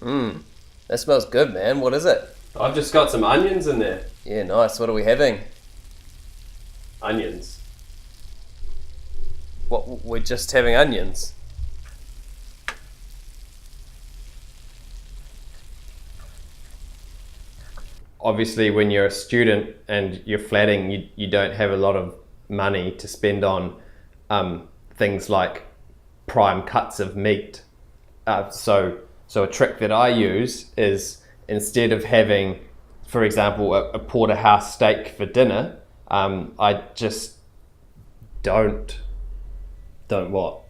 That smells good, man. What is it? I've just got some onions in there. Yeah, nice. What are we having? Onions. What, we're just having onions? Obviously, when you're a student and you're flatting, you don't have a lot of money to spend on things like prime cuts of meat. So a trick that I use is, instead of having, for example, a porterhouse steak for dinner, I just don't what?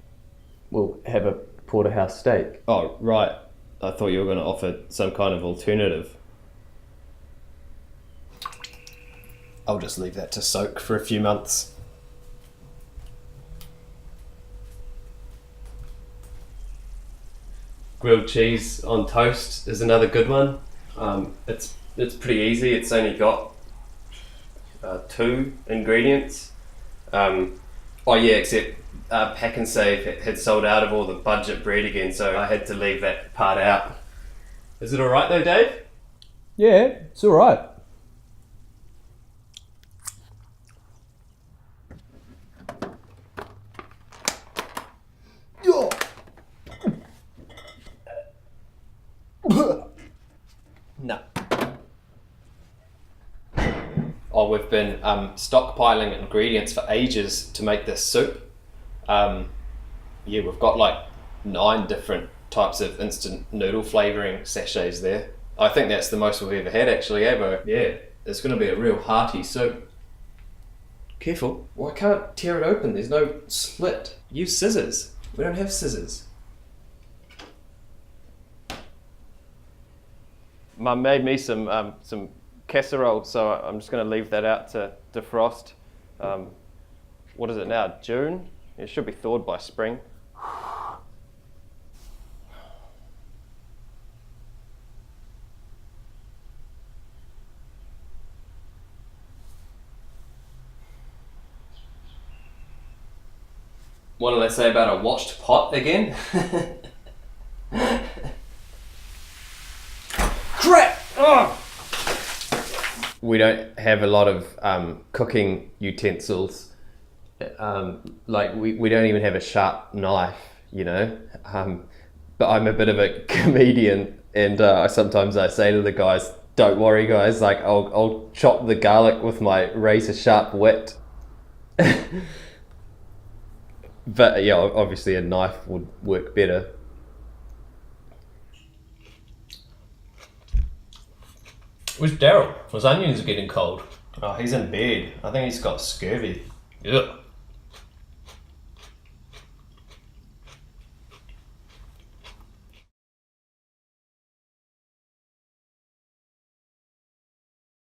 We'll have a porterhouse steak. Oh, right. I thought you were going to offer some kind of alternative. I'll just leave that to soak for a few months. Grilled cheese on toast is another good one. It's pretty easy. It's only got 2 ingredients. Except Pack and Save had sold out of all the budget bread again, so I had to leave that part out. Is it alright though, Dave? Yeah, it's alright. No. Oh, we've been stockpiling ingredients for ages to make this soup. We've got like 9 different types of instant noodle flavouring sachets there. I think that's the most we've ever had actually, but yeah, it's going to be a real hearty soup. Careful, well, I can't tear it open, there's no slit. Use scissors. We don't have scissors. Mum made me some casserole, so I'm just going to leave that out to defrost. What is it now? June? It should be thawed by spring. What did I say about a washed pot again? Crap! Oh! We don't have a lot of cooking utensils. We don't even have a sharp knife, you know. But I'm a bit of a comedian, and sometimes I say to the guys, "Don't worry, guys. Like I'll chop the garlic with my razor sharp wit." But yeah, obviously a knife would work better. Where's Daryl? His onions are getting cold. Oh, he's in bed. I think he's got scurvy. Yeah.